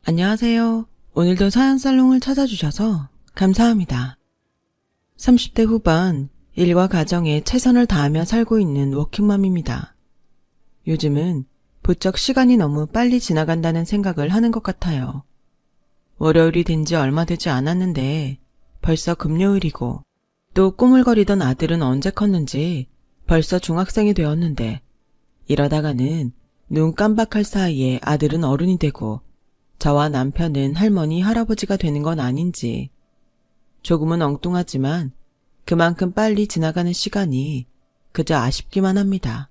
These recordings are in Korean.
안녕하세요. 오늘도 사연살롱을 찾아주셔서 감사합니다. 30대 후반 일과 가정에 최선을 다하며 살고 있는 워킹맘입니다. 요즘은 부쩍 시간이 너무 빨리 지나간다는 생각을 하는 것 같아요. 월요일이 된 지 얼마 되지 않았는데 벌써 금요일이고, 또 꾸물거리던 아들은 언제 컸는지 벌써 중학생이 되었는데, 이러다가는 눈 깜박할 사이에 아들은 어른이 되고 저와 남편은 할머니, 할아버지가 되는 건 아닌지, 조금은 엉뚱하지만 그만큼 빨리 지나가는 시간이 그저 아쉽기만 합니다.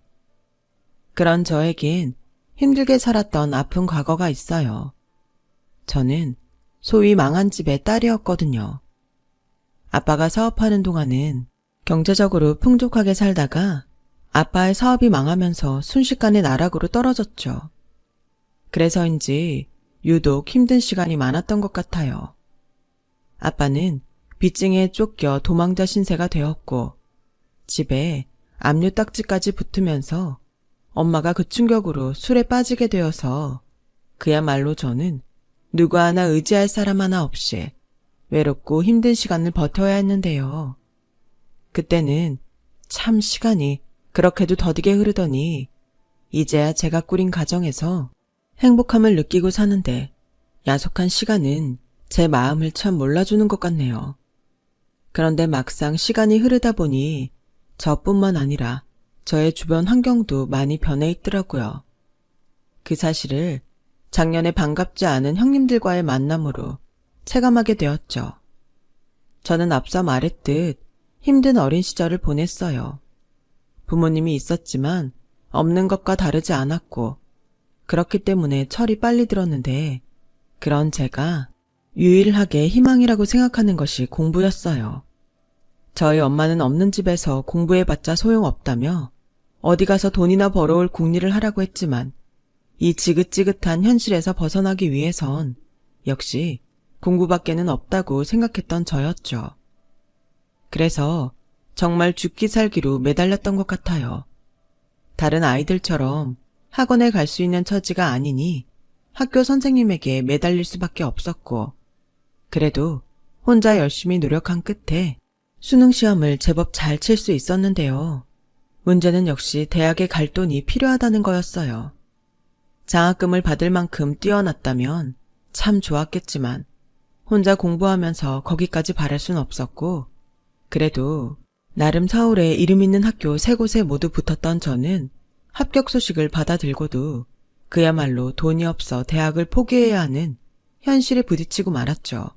그런 저에겐 힘들게 살았던 아픈 과거가 있어요. 저는 소위 망한 집의 딸이었거든요. 아빠가 사업하는 동안은 경제적으로 풍족하게 살다가 아빠의 사업이 망하면서 순식간에 나락으로 떨어졌죠. 그래서인지 유독 힘든 시간이 많았던 것 같아요. 아빠는 빚쟁이에 쫓겨 도망자 신세가 되었고, 집에 압류 딱지까지 붙으면서 엄마가 그 충격으로 술에 빠지게 되어서 그야말로 저는 누구 하나 의지할 사람 하나 없이 외롭고 힘든 시간을 버텨야 했는데요. 그때는 참 시간이 그렇게도 더디게 흐르더니 이제야 제가 꾸린 가정에서 행복함을 느끼고 사는데 야속한 시간은 제 마음을 참 몰라주는 것 같네요. 그런데 막상 시간이 흐르다 보니 저뿐만 아니라 저의 주변 환경도 많이 변해 있더라고요. 그 사실을 작년에 반갑지 않은 형님들과의 만남으로 체감하게 되었죠. 저는 앞서 말했듯 힘든 어린 시절을 보냈어요. 부모님이 있었지만 없는 것과 다르지 않았고, 그렇기 때문에 철이 빨리 들었는데, 그런 제가 유일하게 희망이라고 생각하는 것이 공부였어요. 저희 엄마는 없는 집에서 공부해봤자 소용없다며 어디 가서 돈이나 벌어올 궁리를 하라고 했지만, 이 지긋지긋한 현실에서 벗어나기 위해선 역시 공부밖에는 없다고 생각했던 저였죠. 그래서 정말 죽기 살기로 매달렸던 것 같아요. 다른 아이들처럼 학원에 갈 수 있는 처지가 아니니 학교 선생님에게 매달릴 수밖에 없었고, 그래도 혼자 열심히 노력한 끝에 수능 시험을 제법 잘 칠 수 있었는데요. 문제는 역시 대학에 갈 돈이 필요하다는 거였어요. 장학금을 받을 만큼 뛰어났다면 참 좋았겠지만 혼자 공부하면서 거기까지 바랄 순 없었고, 그래도 나름 서울에 이름 있는 학교 3곳에 모두 붙었던 저는 합격 소식을 받아들고도 그야말로 돈이 없어 대학을 포기해야 하는 현실에 부딪히고 말았죠.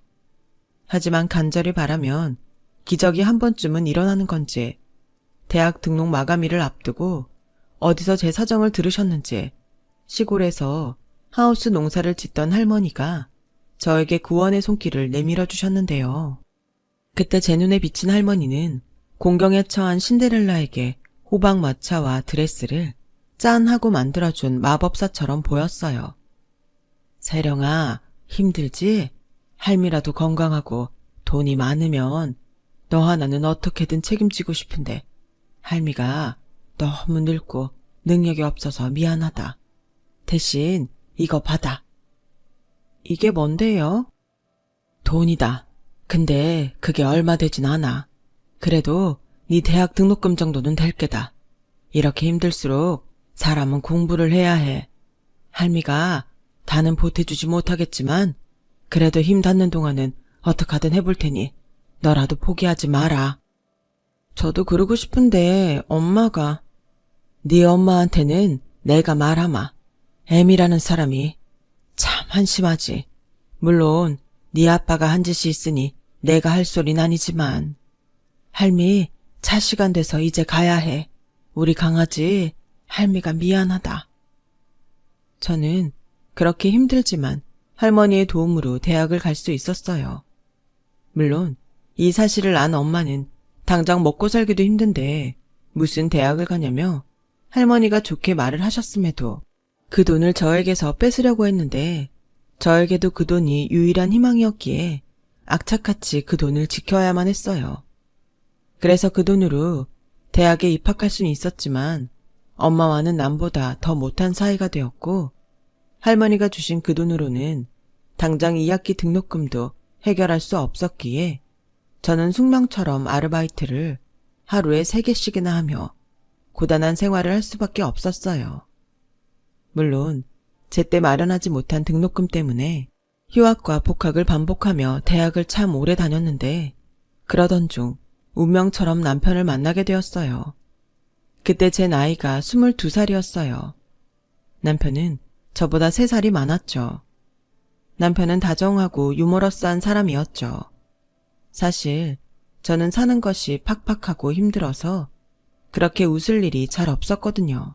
하지만 간절히 바라면 기적이 한 번쯤은 일어나는 건지, 대학 등록 마감일을 앞두고 어디서 제 사정을 들으셨는지 시골에서 하우스 농사를 짓던 할머니가 저에게 구원의 손길을 내밀어 주셨는데요. 그때 제 눈에 비친 할머니는 공경에 처한 신데렐라에게 호박 마차와 드레스를 짠하고 만들어준 마법사처럼 보였어요. 세령아, 힘들지? 할미라도 건강하고 돈이 많으면 너 하나는 어떻게든 책임지고 싶은데 할미가 너무 늙고 능력이 없어서 미안하다. 대신 이거 받아. 이게 뭔데요? 돈이다. 근데 그게 얼마 되진 않아. 그래도 네 대학 등록금 정도는 될 게다. 이렇게 힘들수록 사람은 공부를 해야 해. 할미가 다는 보태주지 못하겠지만 그래도 힘 닿는 동안은 어떡하든 해볼 테니 너라도 포기하지 마라. 저도 그러고 싶은데 엄마가. 네 엄마한테는 내가 말하마. 애미라는 사람이 참 한심하지. 물론 네 아빠가 한 짓이 있으니 내가 할 소린 아니지만. 할미, 차 시간 돼서 이제 가야 해. 우리 강아지 할미가 미안하다. 저는 그렇게 힘들지만 할머니의 도움으로 대학을 갈 수 있었어요. 물론 이 사실을 안 엄마는 당장 먹고 살기도 힘든데 무슨 대학을 가냐며 할머니가 좋게 말을 하셨음에도 그 돈을 저에게서 뺏으려고 했는데, 저에게도 그 돈이 유일한 희망이었기에 악착같이 그 돈을 지켜야만 했어요. 그래서 그 돈으로 대학에 입학할 수는 있었지만 엄마와는 남보다 더 못한 사이가 되었고, 할머니가 주신 그 돈으로는 당장 2학기 등록금도 해결할 수 없었기에 저는 숙명처럼 아르바이트를 하루에 3개씩이나 하며 고단한 생활을 할 수밖에 없었어요. 물론 제때 마련하지 못한 등록금 때문에 휴학과 복학을 반복하며 대학을 참 오래 다녔는데 그러던 중 운명처럼 남편을 만나게 되었어요. 그때 제 나이가 22살이었어요. 남편은 저보다 3살이 많았죠. 남편은 다정하고 유머러스한 사람이었죠. 사실 저는 사는 것이 팍팍하고 힘들어서 그렇게 웃을 일이 잘 없었거든요.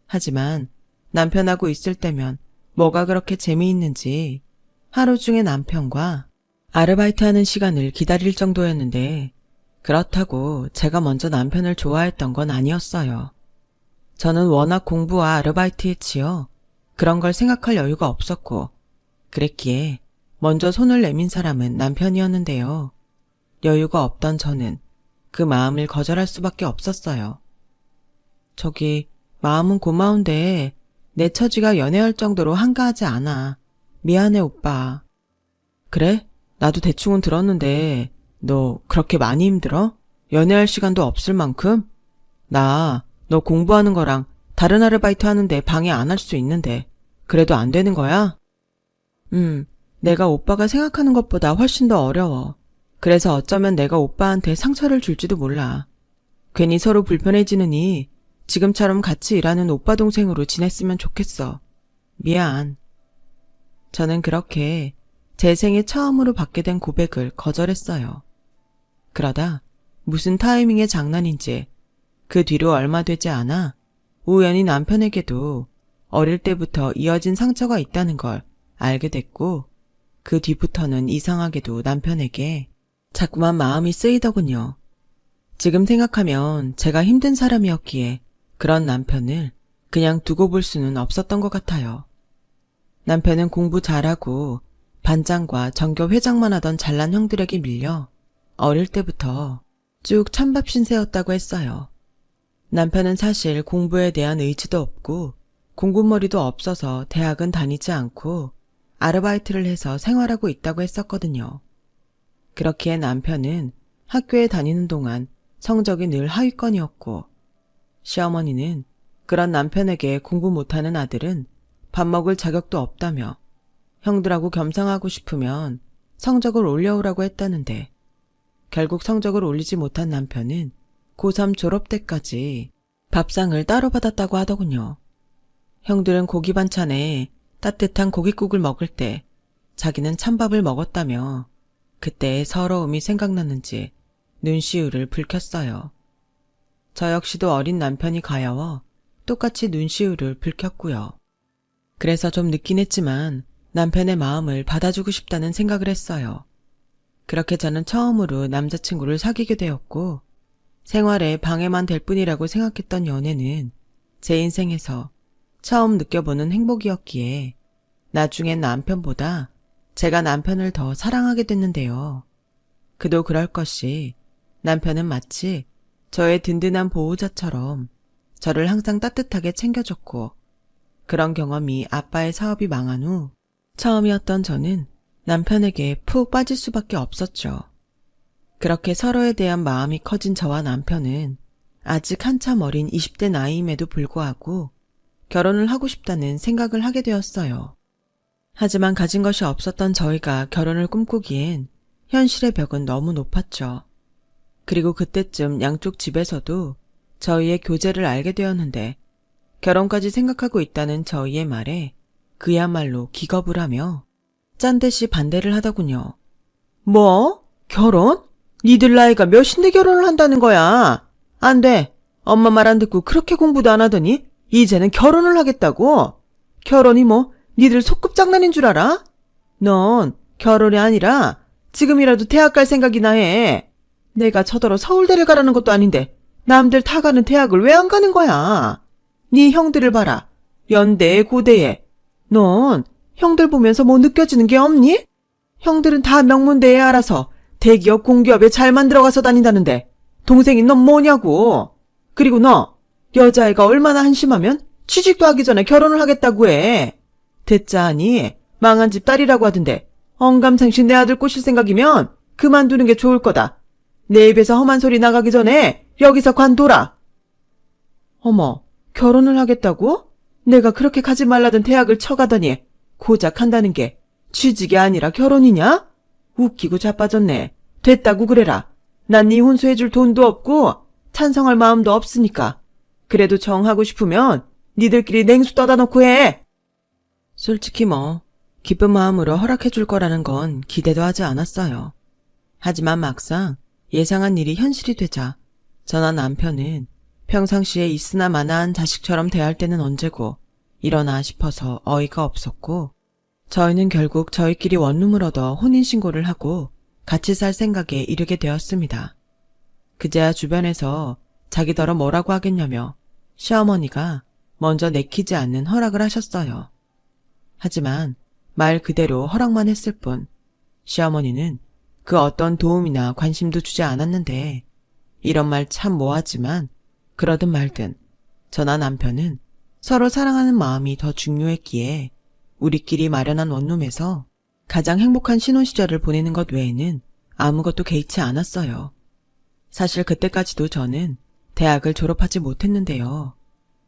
하지만 남편하고 있을 때면 뭐가 그렇게 재미있는지 하루 중에 남편과 아르바이트하는 시간을 기다릴 정도였는데 그렇다고 제가 먼저 남편을 좋아했던 건 아니었어요. 저는 워낙 공부와 아르바이트에 치여 그런 걸 생각할 여유가 없었고 그랬기에 먼저 손을 내민 사람은 남편이었는데요. 여유가 없던 저는 그 마음을 거절할 수밖에 없었어요. 저기 마음은 고마운데 내 처지가 연애할 정도로 한가하지 않아. 미안해 오빠. 그래? 나도 대충은 들었는데 너 그렇게 많이 힘들어? 연애할 시간도 없을 만큼? 나 너 공부하는 거랑 다른 아르바이트 하는데 방해 안 할 수 있는데 그래도 안 되는 거야? 내가 오빠가 생각하는 것보다 훨씬 더 어려워. 그래서 어쩌면 내가 오빠한테 상처를 줄지도 몰라. 괜히 서로 불편해지느니 지금처럼 같이 일하는 오빠 동생으로 지냈으면 좋겠어. 미안. 저는 그렇게 제 생애 처음으로 받게 된 고백을 거절했어요. 그러다 무슨 타이밍의 장난인지 그 뒤로 얼마 되지 않아 우연히 남편에게도 어릴 때부터 이어진 상처가 있다는 걸 알게 됐고 그 뒤부터는 이상하게도 남편에게 자꾸만 마음이 쓰이더군요. 지금 생각하면 제가 힘든 사람이었기에 그런 남편을 그냥 두고 볼 수는 없었던 것 같아요. 남편은 공부 잘하고 반장과 전교 회장만 하던 잘난 형들에게 밀려 어릴 때부터 쭉 찬밥 신세였다고 했어요. 남편은 사실 공부에 대한 의지도 없고 공부머리도 없어서 대학은 다니지 않고 아르바이트를 해서 생활하고 있다고 했었거든요. 그렇기에 남편은 학교에 다니는 동안 성적이 늘 하위권이었고 시어머니는 그런 남편에게 공부 못하는 아들은 밥 먹을 자격도 없다며 형들하고 겸상하고 싶으면 성적을 올려오라고 했다는데 결국 성적을 올리지 못한 남편은 고3 졸업 때까지 밥상을 따로 받았다고 하더군요. 형들은 고기 반찬에 따뜻한 고깃국을 먹을 때 자기는 찬밥을 먹었다며 그때의 서러움이 생각났는지 눈시울을 붉혔어요. 저 역시도 어린 남편이 가여워 똑같이 눈시울을 붉혔고요. 그래서 좀 늦긴 했지만 남편의 마음을 받아주고 싶다는 생각을 했어요. 그렇게 저는 처음으로 남자친구를 사귀게 되었고 생활에 방해만 될 뿐이라고 생각했던 연애는 제 인생에서 처음 느껴보는 행복이었기에 나중엔 남편보다 제가 남편을 더 사랑하게 됐는데요. 그도 그럴 것이 남편은 마치 저의 든든한 보호자처럼 저를 항상 따뜻하게 챙겨줬고 그런 경험이 아빠의 사업이 망한 후 처음이었던 저는 남편에게 푹 빠질 수밖에 없었죠. 그렇게 서로에 대한 마음이 커진 저와 남편은 아직 한참 어린 20대 나이임에도 불구하고 결혼을 하고 싶다는 생각을 하게 되었어요. 하지만 가진 것이 없었던 저희가 결혼을 꿈꾸기엔 현실의 벽은 너무 높았죠. 그리고 그때쯤 양쪽 집에서도 저희의 교제를 알게 되었는데 결혼까지 생각하고 있다는 저희의 말에 그야말로 기겁을 하며 짠 듯이 반대를 하더군요. 뭐? 결혼? 니들 나이가 몇인데 결혼을 한다는 거야? 안 돼. 엄마 말 안 듣고 그렇게 공부도 안 하더니 이제는 결혼을 하겠다고? 결혼이 뭐 니들 소꿉장난인 줄 알아? 넌 결혼이 아니라 지금이라도 대학 갈 생각이나 해. 내가 저더러 서울대를 가라는 것도 아닌데 남들 다 가는 대학을 왜 안 가는 거야? 네 형들을 봐라. 연대에 고대에. 넌 형들 보면서 뭐 느껴지는 게 없니? 형들은 다 명문대에 알아서 대기업 공기업에 잘 만들어가서 다닌다는데 동생인 넌 뭐냐고. 그리고 너 여자애가 얼마나 한심하면 취직도 하기 전에 결혼을 하겠다고 해. 듣자 하니 망한 집 딸이라고 하던데 언감생신 내 아들 꼬실 생각이면 그만두는 게 좋을 거다. 내 입에서 험한 소리 나가기 전에 여기서 관둬라. 어머, 결혼을 하겠다고? 내가 그렇게 가지 말라던 대학을 쳐가더니 고작 한다는 게 취직이 아니라 결혼이냐? 웃기고 자빠졌네. 됐다고 그래라. 난 네 혼수해줄 돈도 없고 찬성할 마음도 없으니까. 그래도 정하고 싶으면 니들끼리 냉수 떠다 놓고 해. 솔직히 기쁜 마음으로 허락해줄 거라는 건 기대도 하지 않았어요. 하지만 막상 예상한 일이 현실이 되자 저나 남편은 평상시에 있으나 마나한 자식처럼 대할 때는 언제고 이러나 싶어서 어이가 없었고, 저희는 결국 저희끼리 원룸을 얻어 혼인신고를 하고 같이 살 생각에 이르게 되었습니다. 그제야 주변에서 자기더러 뭐라고 하겠냐며 시어머니가 먼저 내키지 않는 허락을 하셨어요. 하지만 말 그대로 허락만 했을 뿐 시어머니는 그 어떤 도움이나 관심도 주지 않았는데, 이런 말 참 뭐하지만 그러든 말든 저나 남편은 서로 사랑하는 마음이 더 중요했기에 우리끼리 마련한 원룸에서 가장 행복한 신혼 시절을 보내는 것 외에는 아무것도 개의치 않았어요. 사실 그때까지도 저는 대학을 졸업하지 못했는데요.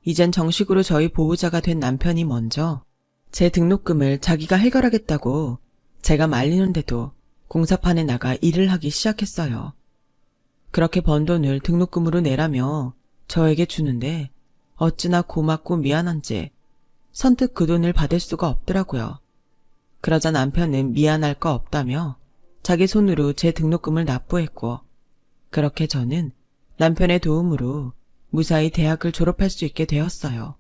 이젠 정식으로 저희 보호자가 된 남편이 먼저 제 등록금을 자기가 해결하겠다고 제가 말리는데도 공사판에 나가 일을 하기 시작했어요. 그렇게 번 돈을 등록금으로 내라며 저에게 주는데 어찌나 고맙고 미안한지 선뜻 그 돈을 받을 수가 없더라고요. 그러자 남편은 미안할 거 없다며 자기 손으로 제 등록금을 납부했고, 그렇게 저는 남편의 도움으로 무사히 대학을 졸업할 수 있게 되었어요.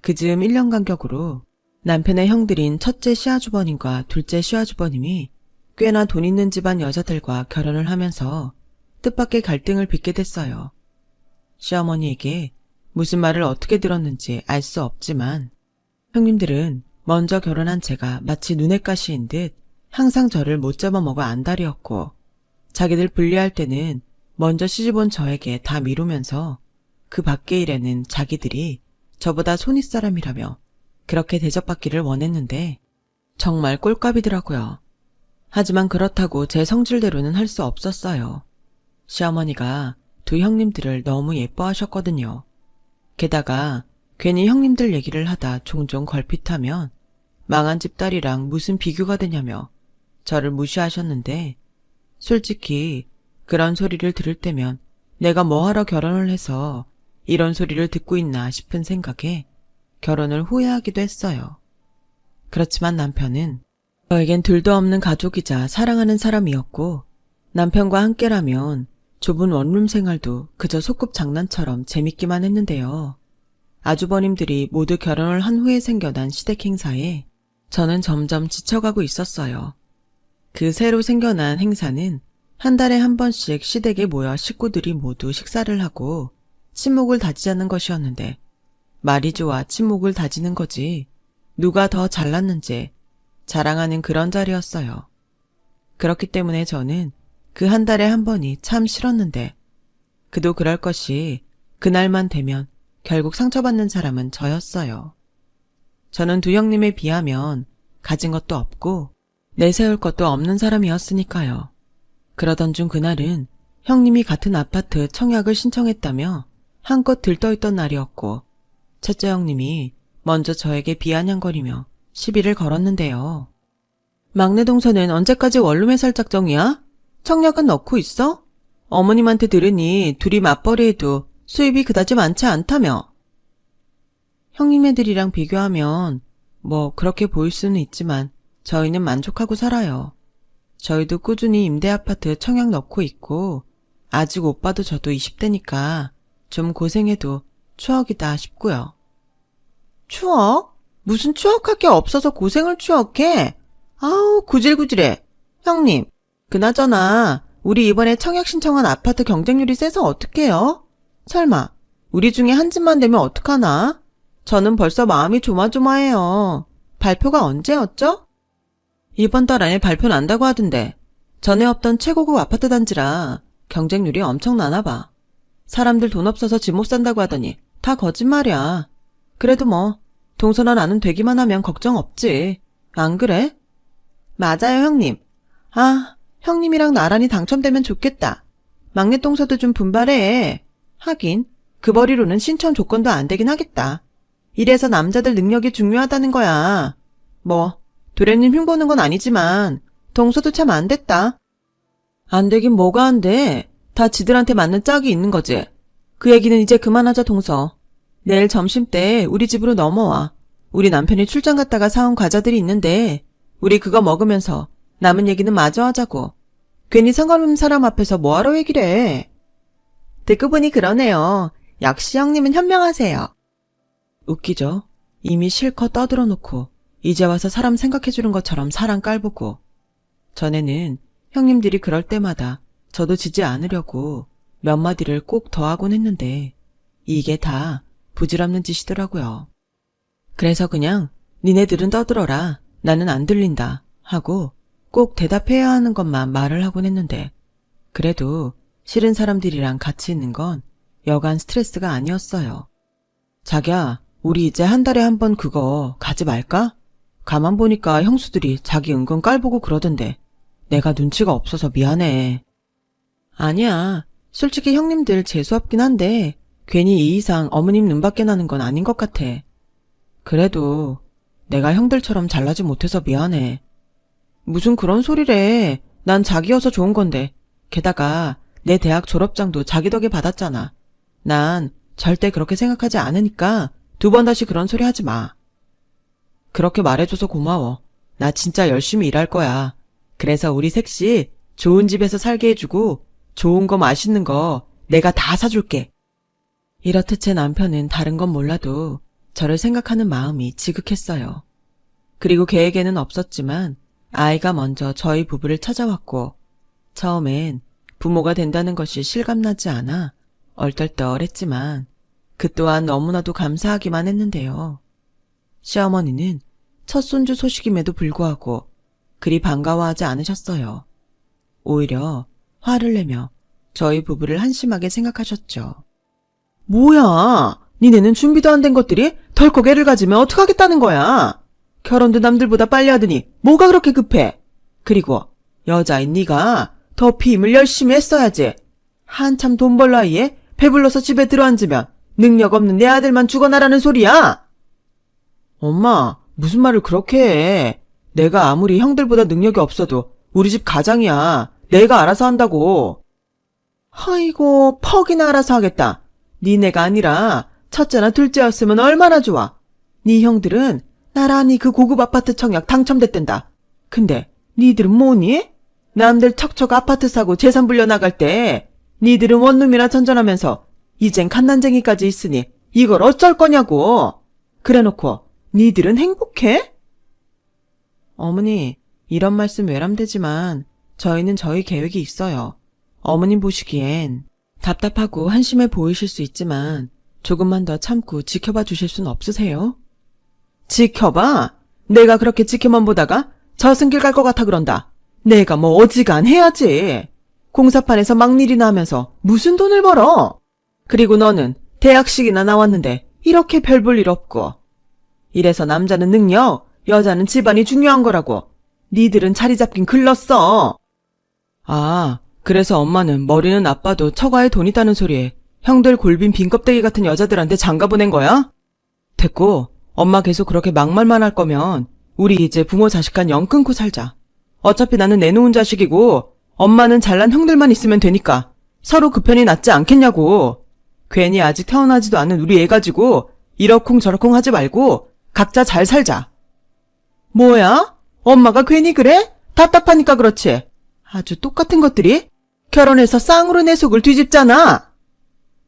그 즈음 1년 간격으로 남편의 형들인 첫째 시아주버님과 둘째 시아주버님이 꽤나 돈 있는 집안 여자들과 결혼을 하면서 뜻밖의 갈등을 빚게 됐어요. 시어머니에게 무슨 말을 어떻게 들었는지 알 수 없지만 형님들은 먼저 결혼한 제가 마치 눈엣 가시인 듯 항상 저를 못 잡아먹어 안달이었고, 자기들 분리할 때는 먼저 시집온 저에게 다 미루면서 그 밖의 일에는 자기들이 저보다 손윗사람이라며 그렇게 대접받기를 원했는데 정말 꼴값이더라고요. 하지만 그렇다고 제 성질대로는 할 수 없었어요. 시어머니가 두 형님들을 너무 예뻐하셨거든요. 게다가 괜히 형님들 얘기를 하다 종종 걸핏하면 망한 집 딸이랑 무슨 비교가 되냐며 저를 무시하셨는데, 솔직히 그런 소리를 들을 때면 내가 뭐하러 결혼을 해서 이런 소리를 듣고 있나 싶은 생각에 결혼을 후회하기도 했어요. 그렇지만 남편은 저에겐 둘도 없는 가족이자 사랑하는 사람이었고, 남편과 함께라면 좁은 원룸 생활도 그저 소꿉 장난처럼 재밌기만 했는데요. 아주버님들이 모두 결혼을 한 후에 생겨난 시댁 행사에 저는 점점 지쳐가고 있었어요. 그 새로 생겨난 행사는 한 달에 한 번씩 시댁에 모여 식구들이 모두 식사를 하고 친목을 다지자는 것이었는데, 말이 좋아 친목을 다지는 거지 누가 더 잘났는지 자랑하는 그런 자리였어요. 그렇기 때문에 저는 그 한 달에 한 번이 참 싫었는데, 그도 그럴 것이 그날만 되면 결국 상처받는 사람은 저였어요. 저는 두 형님에 비하면 가진 것도 없고 내세울 것도 없는 사람이었으니까요. 그러던 중 그날은 형님이 같은 아파트 청약을 신청했다며 한껏 들떠있던 날이었고, 첫째 형님이 먼저 저에게 비아냥거리며 시비를 걸었는데요. 막내 동서는 언제까지 원룸에 살 작정이야? 청약은 넣고 있어? 어머님한테 들으니 둘이 맞벌이해도 수입이 그다지 많지 않다며. 형님네들이랑 비교하면 뭐 그렇게 보일 수는 있지만 저희는 만족하고 살아요. 저희도 꾸준히 임대아파트 청약 넣고 있고, 아직 오빠도 저도 20대니까 좀 고생해도 추억이다 싶고요. 추억? 무슨 추억할 게 없어서 고생을 추억해? 아우 구질구질해. 형님, 그나저나 우리 이번에 청약 신청한 아파트 경쟁률이 세서 어떡해요? 설마 우리 중에 한 집만 되면 어떡하나? 저는 벌써 마음이 조마조마해요. 발표가 언제였죠? 이번 달 안에 발표 난다고 하던데, 전에 없던 최고급 아파트 단지라 경쟁률이 엄청나나 봐. 사람들 돈 없어서 집 못 산다고 하더니 다 거짓말이야. 그래도 뭐 동서나 나는 되기만 하면 걱정 없지. 안 그래? 맞아요, 형님. 아, 형님이랑 나란히 당첨되면 좋겠다. 막내 동서도 좀 분발해. 하긴 그 벌이로는 신청 조건도 안 되긴 하겠다. 이래서 남자들 능력이 중요하다는 거야. 뭐 도련님 흉보는 건 아니지만 동서도 참 안 됐다. 안 되긴 뭐가 안 돼. 다 지들한테 맞는 짝이 있는 거지. 그 얘기는 이제 그만하자, 동서. 내일 점심때 우리 집으로 넘어와. 우리 남편이 출장 갔다가 사온 과자들이 있는데 우리 그거 먹으면서 남은 얘기는 마저 하자고. 괜히 상관없는 사람 앞에서 뭐하러 얘기를 해. 듣고 보니 그러네요. 역시 형님은 현명하세요. 웃기죠? 이미 실컷 떠들어놓고 이제 와서 사람 생각해주는 것처럼 사람 깔보고. 전에는 형님들이 그럴 때마다 저도 지지 않으려고 몇 마디를 꼭 더하곤 했는데 이게 다 부질없는 짓이더라고요. 그래서 그냥 니네들은 떠들어라. 나는 안 들린다 하고 꼭 대답해야 하는 것만 말을 하곤 했는데 그래도 싫은 사람들이랑 같이 있는 건 여간 스트레스가 아니었어요. 자기야, 우리 이제 한 달에 한 번 그거 가지 말까? 가만 보니까 형수들이 자기 은근 깔보고 그러던데 내가 눈치가 없어서 미안해. 아니야. 솔직히 형님들 재수없긴 한데 괜히 이 이상 어머님 눈밖에 나는 건 아닌 것 같아. 그래도 내가 형들처럼 잘나지 못해서 미안해. 무슨 그런 소리래. 난 자기여서 좋은 건데. 게다가 내 대학 졸업장도 자기 덕에 받았잖아. 난 절대 그렇게 생각하지 않으니까 두 번 다시 그런 소리 하지 마. 그렇게 말해줘서 고마워. 나 진짜 열심히 일할 거야. 그래서 우리 셋이 좋은 집에서 살게 해주고 좋은 거 맛있는 거 내가 다 사줄게. 이렇듯 제 남편은 다른 건 몰라도 저를 생각하는 마음이 지극했어요. 그리고 계획에는 없었지만 아이가 먼저 저희 부부를 찾아왔고 처음엔 부모가 된다는 것이 실감나지 않아 얼떨떨했지만 그 또한 너무나도 감사하기만 했는데요. 시어머니는 첫 손주 소식임에도 불구하고 그리 반가워하지 않으셨어요. 오히려 화를 내며 저희 부부를 한심하게 생각하셨죠. 뭐야, 니네는 준비도 안 된 것들이 덜컥 애를 가지면 어떡하겠다는 거야. 결혼도 남들보다 빨리 하더니 뭐가 그렇게 급해. 그리고 여자인 네가 더 피임을 열심히 했어야지. 한참 돈 벌 나이에 배불러서 집에 들어앉으면 능력 없는 내 아들만 죽어나라는 소리야. 엄마, 무슨 말을 그렇게 해. 내가 아무리 형들보다 능력이 없어도 우리 집 가장이야. 내가 알아서 한다고. 아이고, 퍽이나 알아서 하겠다. 니네가 아니라 첫째나 둘째였으면 얼마나 좋아. 니 형들은 나란히 그 고급 아파트 청약 당첨됐댄다. 근데 니들은 뭐니? 남들 척척 아파트 사고 재산 불려나갈 때 니들은 원룸이나 전전하면서 이젠 갓난쟁이까지 있으니 이걸 어쩔 거냐고. 그래놓고 니들은 행복해? 어머니, 이런 말씀 외람되지만 저희는 저희 계획이 있어요. 어머님 보시기엔 답답하고 한심해 보이실 수 있지만 조금만 더 참고 지켜봐 주실 순 없으세요? 지켜봐? 내가 그렇게 지켜만 보다가 저승길 갈 것 같아 그런다. 내가 뭐 어지간해야지. 공사판에서 막일이나 하면서 무슨 돈을 벌어? 그리고 너는 대학식이나 나왔는데 이렇게 별 볼 일 없고. 이래서 남자는 능력, 여자는 집안이 중요한 거라고. 니들은 자리 잡긴 글렀어. 아, 그래서 엄마는 머리는 나빠도 처가에 돈 있다는 소리에 형들 골빈 빈껍데기 같은 여자들한테 장가 보낸 거야? 됐고, 엄마 계속 그렇게 막말만 할 거면 우리 이제 부모 자식 간 영 끊고 살자. 어차피 나는 내놓은 자식이고 엄마는 잘난 형들만 있으면 되니까 서로 그 편이 낫지 않겠냐고. 괜히 아직 태어나지도 않은 우리 애 가지고 이러쿵저러쿵 하지 말고 각자 잘 살자. 뭐야? 엄마가 괜히 그래? 답답하니까 그렇지. 아주 똑같은 것들이 결혼해서 쌍으로 내 속을 뒤집잖아.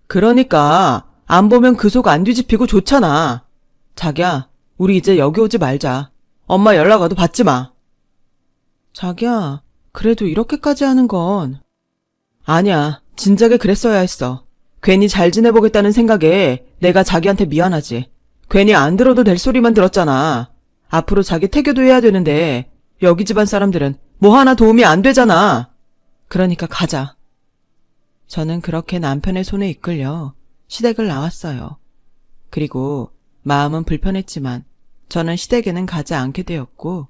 그러니까 안 보면 그 속 안 뒤집히고 좋잖아. 자기야, 우리 이제 여기 오지 말자. 엄마 연락 와도 받지 마. 자기야, 그래도 이렇게까지 하는 건. 아니야, 진작에 그랬어야 했어. 괜히 잘 지내보겠다는 생각에 내가 자기한테 미안하지. 괜히 안 들어도 될 소리만 들었잖아. 앞으로 자기 태교도 해야 되는데 여기 집안 사람들은 뭐 하나 도움이 안 되잖아. 그러니까 가자. 저는 그렇게 남편의 손에 이끌려 시댁을 나왔어요. 그리고 마음은 불편했지만 저는 시댁에는 가지 않게 되었고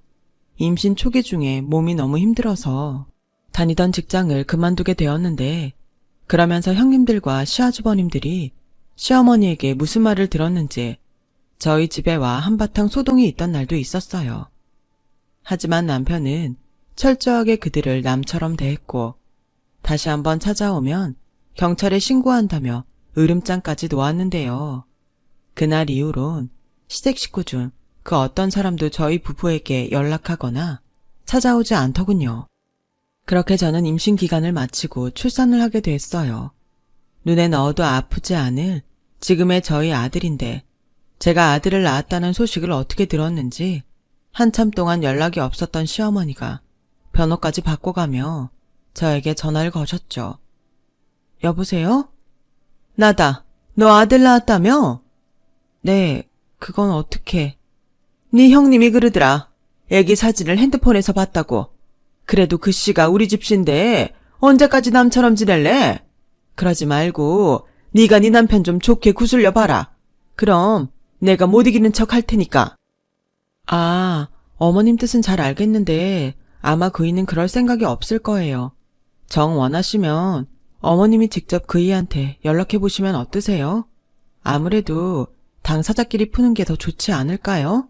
임신 초기 중에 몸이 너무 힘들어서 다니던 직장을 그만두게 되었는데, 그러면서 형님들과 시아주버님들이 시어머니에게 무슨 말을 들었는지 저희 집에 와 한바탕 소동이 있던 날도 있었어요. 하지만 남편은 철저하게 그들을 남처럼 대했고, 다시 한번 찾아오면 경찰에 신고한다며 으름장까지 놓았는데요. 그날 이후론 시댁 식구 중 그 어떤 사람도 저희 부부에게 연락하거나 찾아오지 않더군요. 그렇게 저는 임신 기간을 마치고 출산을 하게 됐어요. 눈에 넣어도 아프지 않을 지금의 저희 아들인데, 제가 아들을 낳았다는 소식을 어떻게 들었는지 한참 동안 연락이 없었던 시어머니가 번호까지 바꿔가며 저에게 전화를 거셨죠. 여보세요? 나다. 너 아들 낳았다며? 네, 그건 어떻게? 네 형님이 그러더라. 애기 사진을 핸드폰에서 봤다고. 그래도 그 씨가 우리 집신데 언제까지 남처럼 지낼래? 그러지 말고 네가 네 남편 좀 좋게 구슬려 봐라. 그럼 내가 못 이기는 척 할 테니까. 아, 어머님 뜻은 잘 알겠는데 아마 그이는 그럴 생각이 없을 거예요. 정 원하시면 어머님이 직접 그이한테 연락해 보시면 어떠세요? 아무래도 당사자끼리 푸는 게 더 좋지 않을까요?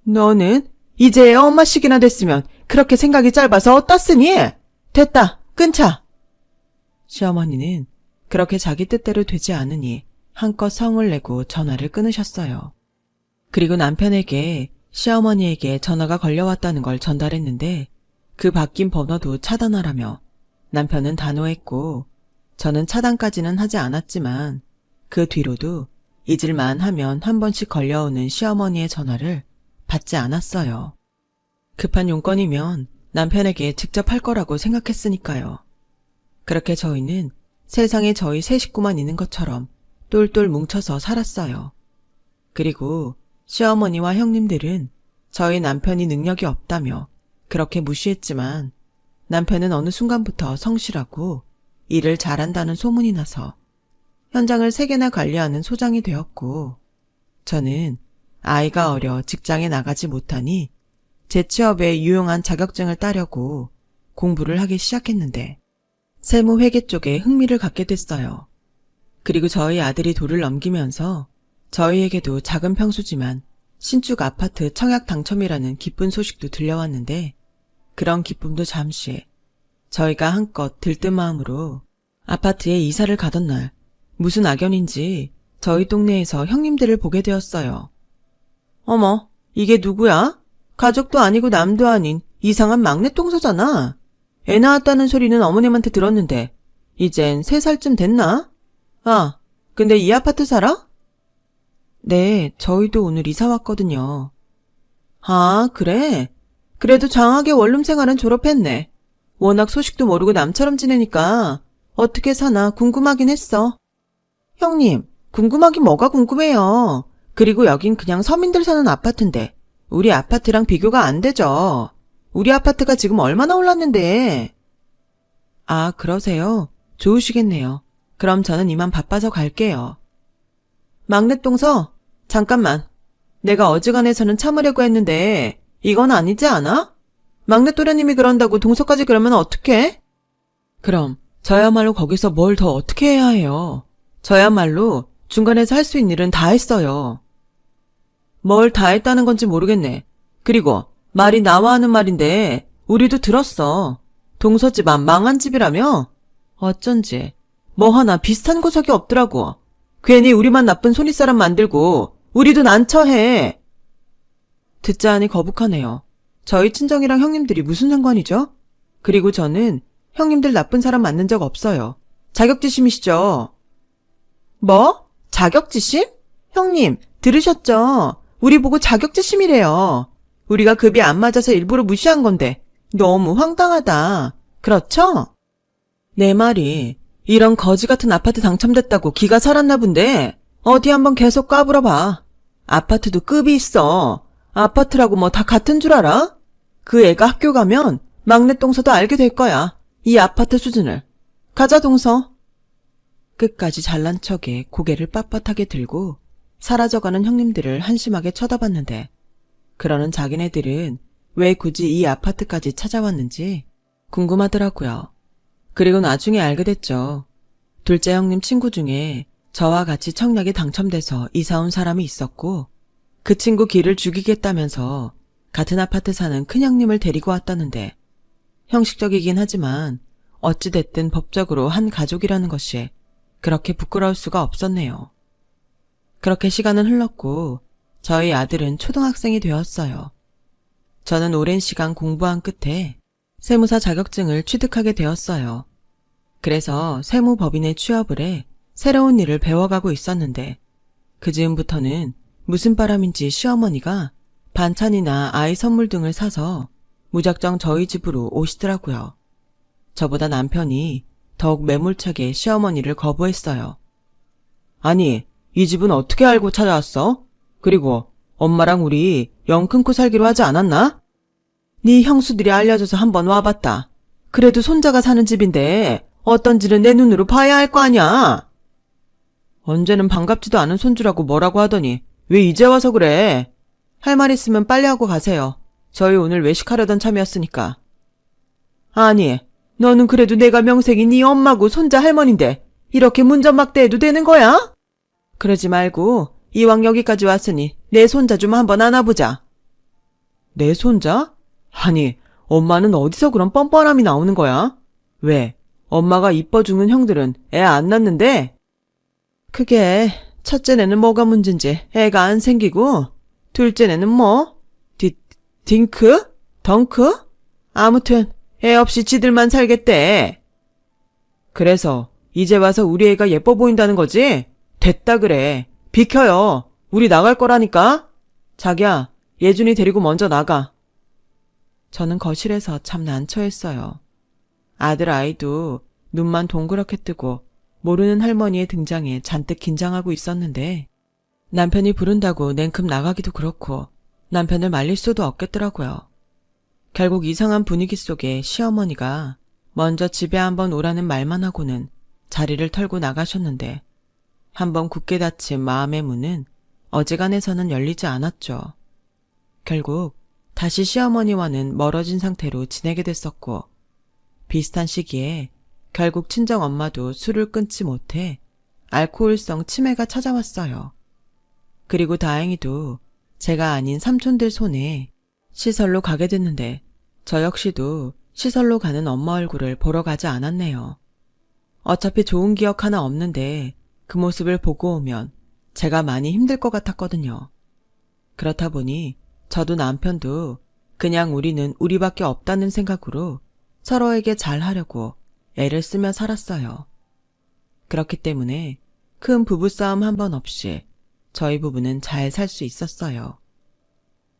너는 이제야 엄마식이나 됐으면 그렇게 생각이 짧아서 어떻으니? 됐다, 끊자. 시어머니는 그렇게 자기 뜻대로 되지 않으니 한껏 성을 내고 전화를 끊으셨어요. 그리고 남편에게 시어머니에게 전화가 걸려왔다는 걸 전달했는데, 그 바뀐 번호도 차단하라며 남편은 단호했고, 저는 차단까지는 하지 않았지만 그 뒤로도 잊을만 하면 한 번씩 걸려오는 시어머니의 전화를 받지 않았어요. 급한 용건이면 남편에게 직접 할 거라고 생각했으니까요. 그렇게 저희는 세상에 저희 세 식구만 있는 것처럼 똘똘 뭉쳐서 살았어요. 그리고 시어머니와 형님들은 저희 남편이 능력이 없다며 그렇게 무시했지만, 남편은 어느 순간부터 성실하고 일을 잘한다는 소문이 나서 현장을 3개나 관리하는 소장이 되었고, 저는 아이가 어려 직장에 나가지 못하니 재취업에 유용한 자격증을 따려고 공부를 하기 시작했는데, 세무회계 쪽에 흥미를 갖게 됐어요. 그리고 저희 아들이 돌을 넘기면서 저희에게도 작은 평수지만 신축 아파트 청약 당첨이라는 기쁜 소식도 들려왔는데, 그런 기쁨도 잠시 저희가 한껏 들뜬 마음으로 아파트에 이사를 가던 날, 무슨 악연인지 저희 동네에서 형님들을 보게 되었어요. 어머, 이게 누구야? 가족도 아니고 남도 아닌 이상한 막내 똥소잖아. 애 낳았다는 소리는 어머님한테 들었는데 이젠 3살쯤 됐나? 아, 근데 이 아파트 살아? 네, 저희도 오늘 이사 왔거든요. 아, 그래? 그래도 장하게 원룸 생활은 졸업했네. 워낙 소식도 모르고 남처럼 지내니까 어떻게 사나 궁금하긴 했어. 형님, 궁금하긴 뭐가 궁금해요. 그리고 여긴 그냥 서민들 사는 아파트인데 우리 아파트랑 비교가 안 되죠. 우리 아파트가 지금 얼마나 올랐는데. 아, 그러세요? 좋으시겠네요. 그럼 저는 이만 바빠서 갈게요. 막내 똥서, 잠깐만. 내가 어지간해서는 참으려고 했는데 이건 아니지 않아? 막내 또래님이 그런다고 동서까지 그러면 어떡해? 그럼 저야말로 거기서 뭘 더 어떻게 해야 해요? 저야말로 중간에서 할 수 있는 일은 다 했어요. 뭘 다 했다는 건지 모르겠네. 그리고 말이 나와 하는 말인데 우리도 들었어. 동서 집안 망한 집이라며? 어쩐지 뭐 하나 비슷한 구석이 없더라고. 괜히 우리만 나쁜 손윗사람 만들고 우리도 난처해. 듣자 하니 거북하네요. 저희 친정이랑 형님들이 무슨 상관이죠? 그리고 저는 형님들 나쁜 사람 만난 적 없어요. 자격지심이시죠? 뭐? 자격지심? 형님, 들으셨죠? 우리 보고 자격지심이래요. 우리가 급이 안 맞아서 일부러 무시한 건데 너무 황당하다. 그렇죠? 내 말이 이런 거지 같은 아파트 당첨됐다고 기가 살았나 본데 어디 한번 계속 까불어봐. 아파트도 급이 있어. 아파트라고 뭐 다 같은 줄 알아? 그 애가 학교 가면 막내 동서도 알게 될 거야. 이 아파트 수준을. 가자 동서. 끝까지 잘난 척에 고개를 빳빳하게 들고 사라져가는 형님들을 한심하게 쳐다봤는데, 그러는 자기네들은 왜 굳이 이 아파트까지 찾아왔는지 궁금하더라고요. 그리고 나중에 알게 됐죠. 둘째 형님 친구 중에 저와 같이 청약에 당첨돼서 이사 온 사람이 있었고 그 친구 길을 죽이겠다면서 같은 아파트 사는 큰형님을 데리고 왔다는데 형식적이긴 하지만 어찌됐든 법적으로 한 가족이라는 것이 그렇게 부끄러울 수가 없었네요. 그렇게 시간은 흘렀고 저희 아들은 초등학생이 되었어요. 저는 오랜 시간 공부한 끝에 세무사 자격증을 취득하게 되었어요. 그래서 세무법인에 취업을 해 새로운 일을 배워가고 있었는데 그 즈음부터는 무슨 바람인지 시어머니가 반찬이나 아이 선물 등을 사서 무작정 저희 집으로 오시더라고요. 저보다 남편이 더욱 매몰차게 시어머니를 거부했어요. 아니, 이 집은 어떻게 알고 찾아왔어? 그리고 엄마랑 우리 영 끊고 살기로 하지 않았나? 네 형수들이 알려줘서 한번 와봤다. 그래도 손자가 사는 집인데 어떤지는 내 눈으로 봐야 할 거 아냐? 언제는 반갑지도 않은 손주라고 뭐라고 하더니 왜 이제 와서 그래? 할 말 있으면 빨리 하고 가세요. 저희 오늘 외식하려던 참이었으니까. 아니, 너는 그래도 내가 명색이 네 엄마고 손자 할머니인데 이렇게 문전막대해도 되는 거야? 그러지 말고 이왕 여기까지 왔으니 내 손자 좀 한번 안아보자. 내 손자? 아니, 엄마는 어디서 그런 뻔뻔함이 나오는 거야? 왜? 엄마가 이뻐 죽는 형들은 애 안 낳는데? 그게 첫째네는 뭐가 문제인지 애가 안 생기고 둘째네는 뭐? 딩크? 덩크? 아무튼 애 없이 지들만 살겠대. 그래서 이제 와서 우리 애가 예뻐 보인다는 거지? 됐다 그래. 비켜요. 우리 나갈 거라니까. 자기야, 예준이 데리고 먼저 나가. 저는 거실에서 참 난처했어요. 아들 아이도 눈만 동그랗게 뜨고 모르는 할머니의 등장에 잔뜩 긴장하고 있었는데 남편이 부른다고 냉큼 나가기도 그렇고 남편을 말릴 수도 없겠더라고요. 결국 이상한 분위기 속에 시어머니가 먼저 집에 한번 오라는 말만 하고는 자리를 털고 나가셨는데 한번 굳게 닫힌 마음의 문은 어지간해서는 열리지 않았죠. 결국 다시 시어머니와는 멀어진 상태로 지내게 됐었고 비슷한 시기에 결국 친정엄마도 술을 끊지 못해 알코올성 치매가 찾아왔어요. 그리고 다행히도 제가 아닌 삼촌들 손에 시설로 가게 됐는데 저 역시도 시설로 가는 엄마 얼굴을 보러 가지 않았네요. 어차피 좋은 기억 하나 없는데 그 모습을 보고 오면 제가 많이 힘들 것 같았거든요. 그렇다 보니 저도 남편도 그냥 우리는 우리밖에 없다는 생각으로 서로에게 잘하려고 애를 쓰며 살았어요. 그렇기 때문에 큰 부부싸움 한 번 없이 저희 부부는 잘 살 수 있었어요.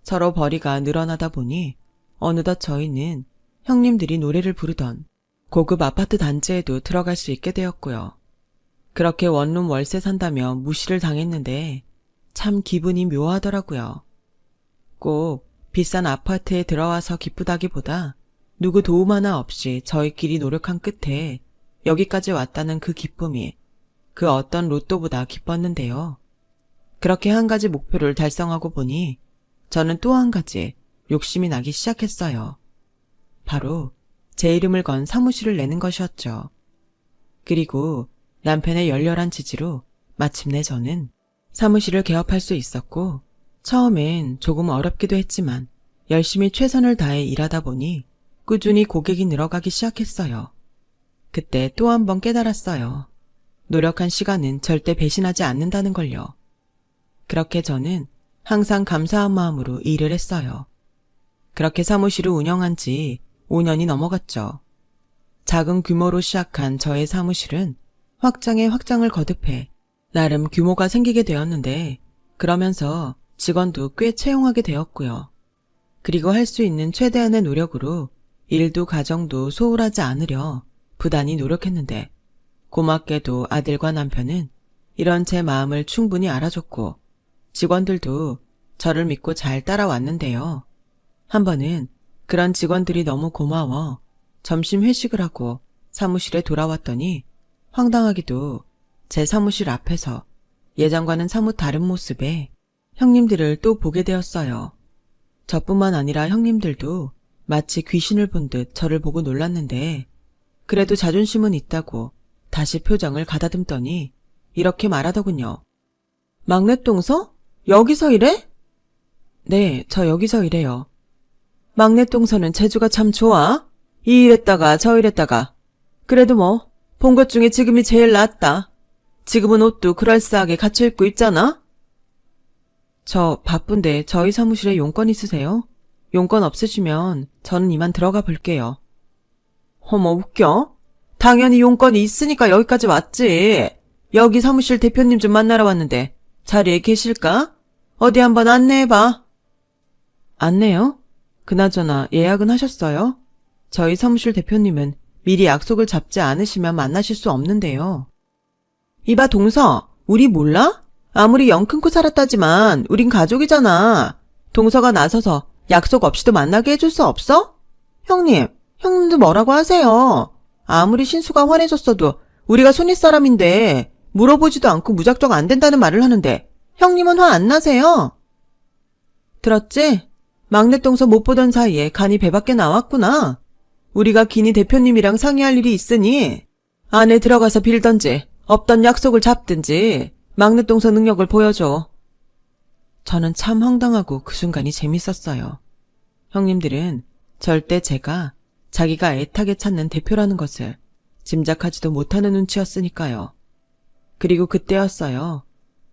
서로 벌이가 늘어나다 보니 어느덧 저희는 형님들이 노래를 부르던 고급 아파트 단지에도 들어갈 수 있게 되었고요. 그렇게 원룸 월세 산다며 무시를 당했는데 참 기분이 묘하더라고요. 꼭 비싼 아파트에 들어와서 기쁘다기보다 누구 도움 하나 없이 저희끼리 노력한 끝에 여기까지 왔다는 그 기쁨이 그 어떤 로또보다 기뻤는데요. 그렇게 한 가지 목표를 달성하고 보니 저는 또 한 가지 욕심이 나기 시작했어요. 바로 제 이름을 건 사무실을 내는 것이었죠. 그리고 남편의 열렬한 지지로 마침내 저는 사무실을 개업할 수 있었고 처음엔 조금 어렵기도 했지만 열심히 최선을 다해 일하다 보니 꾸준히 고객이 늘어가기 시작했어요. 그때 또 한 번 깨달았어요. 노력한 시간은 절대 배신하지 않는다는 걸요. 그렇게 저는 항상 감사한 마음으로 일을 했어요. 그렇게 사무실을 운영한 지 5년이 넘어갔죠. 작은 규모로 시작한 저의 사무실은 확장에 확장을 거듭해 나름 규모가 생기게 되었는데 그러면서 직원도 꽤 채용하게 되었고요. 그리고 할 수 있는 최대한의 노력으로 일도 가정도 소홀하지 않으려 부단히 노력했는데 고맙게도 아들과 남편은 이런 제 마음을 충분히 알아줬고 직원들도 저를 믿고 잘 따라왔는데요. 한 번은 그런 직원들이 너무 고마워 점심 회식을 하고 사무실에 돌아왔더니 황당하게도 제 사무실 앞에서 예전과는 사뭇 다른 모습의 형님들을 또 보게 되었어요. 저뿐만 아니라 형님들도 마치 귀신을 본 듯 저를 보고 놀랐는데 그래도 자존심은 있다고 다시 표정을 가다듬더니 이렇게 말하더군요. 막내 동서? 여기서 일해? 네, 저 여기서 일해요. 막내 동서는 재주가 참 좋아. 이 일했다가 저 일했다가. 그래도 뭐 본 것 중에 지금이 제일 낫다. 지금은 옷도 그럴싸하게 갖춰 입고 있잖아. 저 바쁜데 저희 사무실에 용건 있으세요? 용건 없으시면 저는 이만 들어가 볼게요. 어머 웃겨? 당연히 용건이 있으니까 여기까지 왔지. 여기 사무실 대표님 좀 만나러 왔는데 자리에 계실까? 어디 한번 안내해봐. 안내요? 그나저나 예약은 하셨어요? 저희 사무실 대표님은 미리 약속을 잡지 않으시면 만나실 수 없는데요. 이봐 동서, 우리 몰라? 아무리 영 끊고 살았다지만 우린 가족이잖아. 동서가 나서서 약속 없이도 만나게 해줄 수 없어? 형님도 뭐라고 하세요? 아무리 신수가 화내줬어도 우리가 손윗 사람인데 물어보지도 않고 무작정 안 된다는 말을 하는데 형님은 화 안 나세요? 들었지? 막내 동서 못 보던 사이에 간이 배 밖에 나왔구나. 우리가 기니 대표님이랑 상의할 일이 있으니 안에 들어가서 빌던지 없던 약속을 잡든지 막내 동서 능력을 보여줘. 저는 참 황당하고 그 순간이 재밌었어요. 형님들은 절대 제가 자기가 애타게 찾는 대표라는 것을 짐작하지도 못하는 눈치였으니까요. 그리고 그때였어요.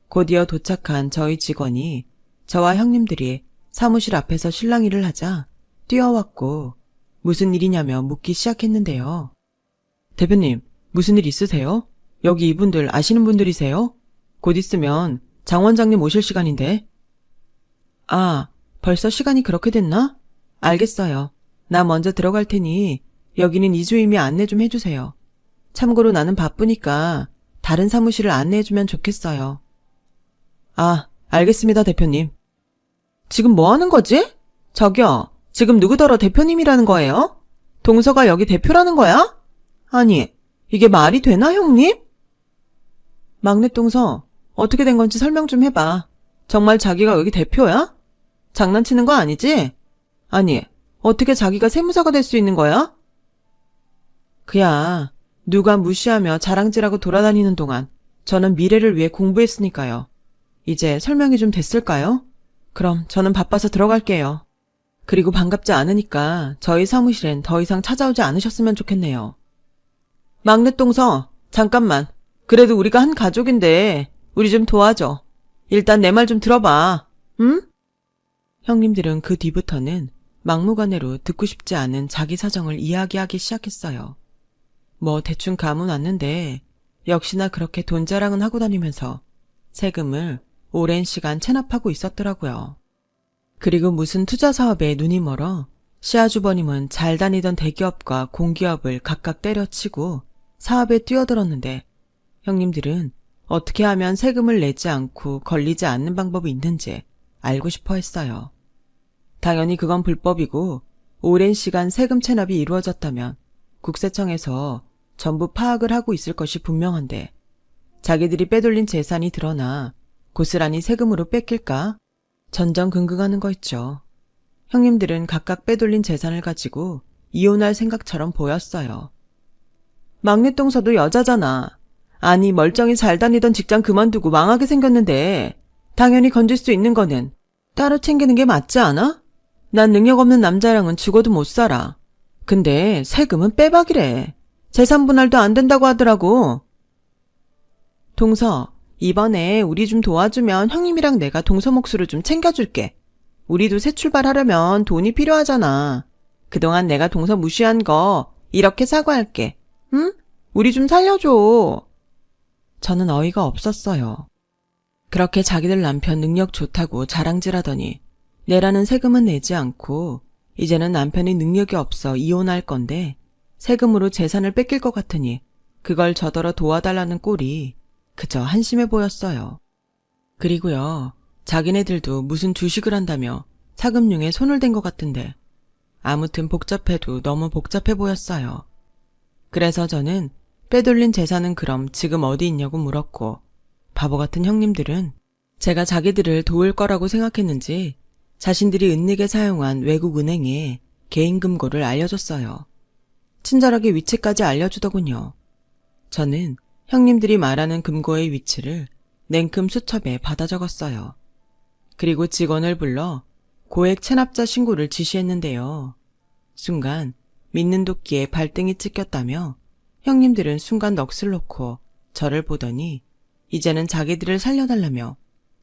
곧이어 도착한 저희 직원이 저와 형님들이 사무실 앞에서 실랑이를 하자 뛰어왔고 무슨 일이냐며 묻기 시작했는데요. 대표님, 무슨 일 있으세요? 여기 이분들 아시는 분들이세요? 곧 있으면 장 원장님 오실 시간인데. 아, 벌써 시간이 그렇게 됐나? 알겠어요. 나 먼저 들어갈 테니 여기는 이주임이 안내 좀 해주세요. 참고로 나는 바쁘니까 다른 사무실을 안내해주면 좋겠어요. 아, 알겠습니다, 대표님. 지금 뭐 하는 거지? 저기요, 지금 누구더러 대표님이라는 거예요? 동서가 여기 대표라는 거야? 아니, 이게 말이 되나, 형님? 막내 동서, 어떻게 된 건지 설명 좀 해봐. 정말 자기가 여기 대표야? 장난치는 거 아니지? 아니, 어떻게 자기가 세무사가 될 수 있는 거야? 그야, 누가 무시하며 자랑질하고 돌아다니는 동안 저는 미래를 위해 공부했으니까요. 이제 설명이 좀 됐을까요? 그럼 저는 바빠서 들어갈게요. 그리고 반갑지 않으니까 저희 사무실엔 더 이상 찾아오지 않으셨으면 좋겠네요. 막내 동서, 잠깐만. 그래도 우리가 한 가족인데 우리 좀 도와줘. 일단 내 말 좀 들어봐. 응? 형님들은 그 뒤부터는 막무가내로 듣고 싶지 않은 자기 사정을 이야기하기 시작했어요. 뭐 대충 감은 왔는데 역시나 그렇게 돈 자랑은 하고 다니면서 세금을 오랜 시간 체납하고 있었더라고요. 그리고 무슨 투자 사업에 눈이 멀어 시아주버님은 잘 다니던 대기업과 공기업을 각각 때려치고 사업에 뛰어들었는데 형님들은 어떻게 하면 세금을 내지 않고 걸리지 않는 방법이 있는지 알고 싶어 했어요. 당연히 그건 불법이고 오랜 시간 세금 체납이 이루어졌다면 국세청에서 전부 파악을 하고 있을 것이 분명한데 자기들이 빼돌린 재산이 드러나 고스란히 세금으로 뺏길까? 전전긍긍하는 거 있죠. 형님들은 각각 빼돌린 재산을 가지고 이혼할 생각처럼 보였어요. 막내 동서도 여자잖아. 아니 멀쩡히 잘 다니던 직장 그만두고 망하게 생겼는데 당연히 건질 수 있는 거는 따로 챙기는 게 맞지 않아? 난 능력 없는 남자랑은 죽어도 못 살아. 근데 세금은 빼박이래. 재산 분할도 안 된다고 하더라고. 동서, 이번에 우리 좀 도와주면 형님이랑 내가 동서 몫으로 좀 챙겨줄게. 우리도 새 출발하려면 돈이 필요하잖아. 그동안 내가 동서 무시한 거 이렇게 사과할게. 응? 우리 좀 살려줘. 저는 어이가 없었어요. 그렇게 자기들 남편 능력 좋다고 자랑질하더니 내라는 세금은 내지 않고 이제는 남편이 능력이 없어 이혼할 건데 세금으로 재산을 뺏길 것 같으니 그걸 저더러 도와달라는 꼴이 그저 한심해 보였어요. 그리고요, 자기네들도 무슨 주식을 한다며 사금융에 손을 댄 것 같은데 아무튼 복잡해도 너무 복잡해 보였어요. 그래서 저는 빼돌린 재산은 그럼 지금 어디 있냐고 물었고 바보 같은 형님들은 제가 자기들을 도울 거라고 생각했는지 자신들이 은닉에 사용한 외국 은행에 개인 금고를 알려줬어요. 친절하게 위치까지 알려주더군요. 저는 형님들이 말하는 금고의 위치를 냉큼 수첩에 받아 적었어요. 그리고 직원을 불러 고액 체납자 신고를 지시했는데요. 순간 믿는 도끼에 발등이 찍혔다며 형님들은 순간 넋을 놓고 저를 보더니 이제는 자기들을 살려달라며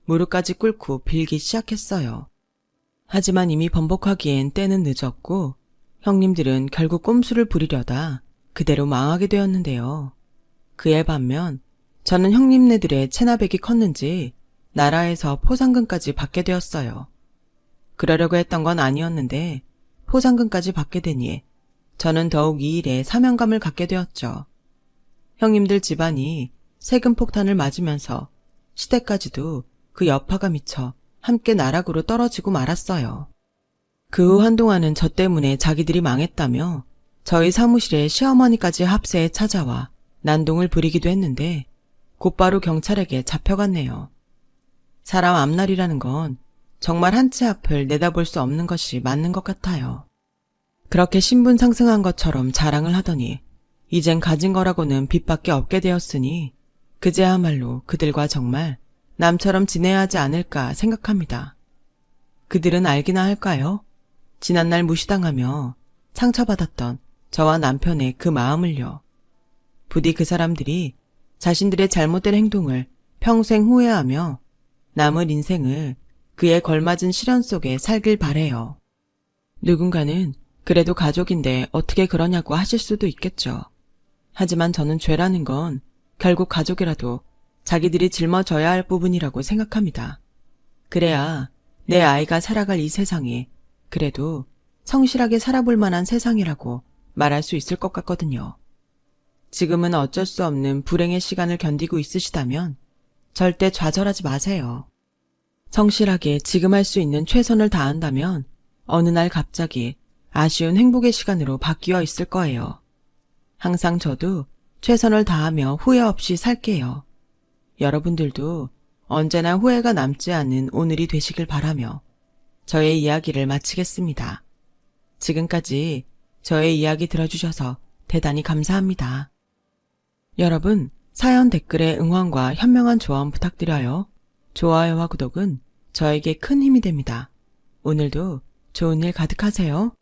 무릎까지 꿇고 빌기 시작했어요. 하지만 이미 번복하기엔 때는 늦었고 형님들은 결국 꼼수를 부리려다 그대로 망하게 되었는데요. 그에 반면 저는 형님네들의 체납액이 컸는지 나라에서 포상금까지 받게 되었어요. 그러려고 했던 건 아니었는데 포상금까지 받게 되니 저는 더욱 이 일에 사명감을 갖게 되었죠. 형님들 집안이 세금 폭탄을 맞으면서 시댁까지도 그 여파가 미쳐 함께 나락으로 떨어지고 말았어요. 그 후 한동안은 저 때문에 자기들이 망했다며 저희 시험실에 시어머니까지 합세에 찾아와 난동을 부리기도 했는데 곧바로 경찰에게 잡혀갔네요. 사람 앞날이라는 건 정말 한 치 앞을 내다볼 수 없는 것이 맞는 것 같아요. 그렇게 신분 상승한 것처럼 자랑을 하더니 이젠 가진 거라고는 빚밖에 없게 되었으니 그제야말로 그들과 정말 남처럼 지내야 하지 않을까 생각합니다. 그들은 알기나 할까요? 지난날 무시당하며 상처받았던 저와 남편의 그 마음을요. 부디 그 사람들이 자신들의 잘못된 행동을 평생 후회하며 남은 인생을 그에 걸맞은 시련 속에 살길 바래요. 누군가는 그래도 가족인데 어떻게 그러냐고 하실 수도 있겠죠. 하지만 저는 죄라는 건 결국 가족이라도 자기들이 짊어져야 할 부분이라고 생각합니다. 그래야 내 아이가 살아갈 이 세상이 그래도 성실하게 살아볼 만한 세상이라고 말할 수 있을 것 같거든요. 지금은 어쩔 수 없는 불행의 시간을 견디고 있으시다면 절대 좌절하지 마세요. 성실하게 지금 할 수 있는 최선을 다한다면 어느 날 갑자기 아쉬운 행복의 시간으로 바뀌어 있을 거예요. 항상 저도 최선을 다하며 후회 없이 살게요. 여러분들도 언제나 후회가 남지 않는 오늘이 되시길 바라며 저의 이야기를 마치겠습니다. 지금까지 저의 이야기 들어주셔서 대단히 감사합니다. 여러분, 사연 댓글에 응원과 현명한 조언 부탁드려요. 좋아요와 구독은 저에게 큰 힘이 됩니다. 오늘도 좋은 일 가득하세요.